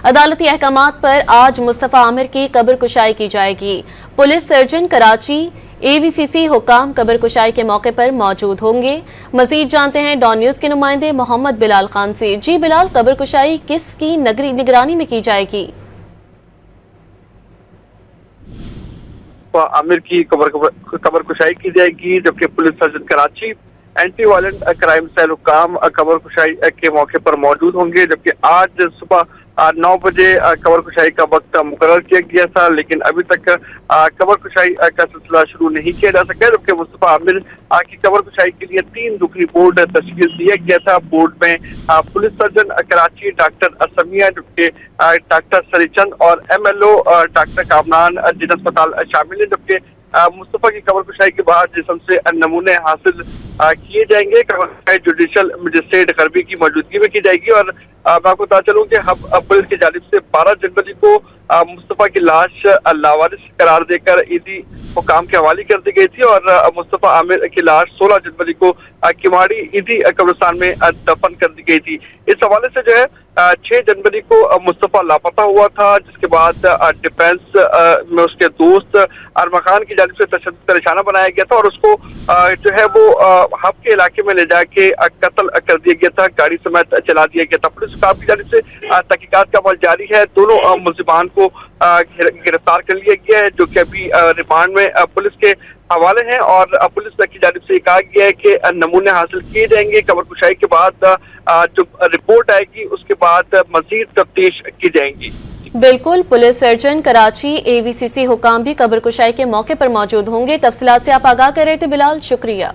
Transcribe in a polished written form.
अदालती अहकामात पर आज मुस्तफा आमिर की कब्र कुशाई की जाएगी। पुलिस सर्जन कराची AVCC हुकाम कब्र कुशाई के मौके पर मौजूद होंगे। मजीद जानते हैं डॉन न्यूज के नुमाइंदे मोहम्मद बिलाल खान से। जी बिलाल, कब्र कुशाई किसकी निगरानी में की जाएगी? आमिर की कब्र कुशाई की जाएगी, जबकि police surgeon Karachi anti violent crime cell हुकाम कब्र कुशाई के मौके पर मौजूद होंगे। जबकि आज सुबह 9 बजे कब्र कुशाई का वक्त मुकर्रर किया गया था, लेकिन अभी तक कब्र कुशाई का सिलसिला शुरू नहीं किया जा सका। जबकि मुस्तफा आमिर की कब्र कुशाई के लिए 3 रुकनी बोर्ड तश्कील दिया गया था। बोर्ड में पुलिस सर्जन कराची डॉक्टर असमिया, जबकि डॉक्टर सरीचंद और MLO डॉक्टर कामरान जिन अस्पताल शामिल है। जबकि मुस्तफा की कब्र कुशाई के बाद जिस्म से नमूने हासिल किए जाएंगे। कब्र कुशाई जुडिशल मजिस्ट्रेट गरबी की मौजूदगी में की जाएगी। और मैं आपको बता चलूं कि पुलिस की जानिब से 12 जनवरी को मुस्तफा की लाश लावारिस करार देकर ईदी हुकाम के हवाले कर दी गई थी और मुस्तफा आमिर की लाश 16 जनवरी को किमाड़ी ईदी कब्रिस्तान में दफन कर दी गई थी। इस हवाले से जो है 6 जनवरी को मुस्तफा लापता हुआ था, जिसके बाद डिफेंस में उसके दोस्त अरमा खान की जानिब से तशद्दुद का निशाना बनाया गया था और उसको जो है वो हब के इलाके में ले जाके कत्ल कर दिया गया था, गाड़ी समेत चला दिया गया था। पुलिस की जानिब से तहकीकात का अमल जारी है। दोनों मुल्जिमान को गिरफ्तार कर लिया गया है, जो कि अभी रिमांड में पुलिस के हवाले हैं। और पुलिस की जानिब से कहा गया है कि नमूने हासिल किए जाएंगे। कब्र कुशाई के बाद जो रिपोर्ट आएगी उसके बाद मजीद तफ्तीश की जाएंगी। बिल्कुल, पुलिस सर्जन कराची AVCC हुकाम भी कब्र कुशाई के मौके पर मौजूद होंगे। तफसीलात से आप आगाह कर रहे थे बिलाल, शुक्रिया।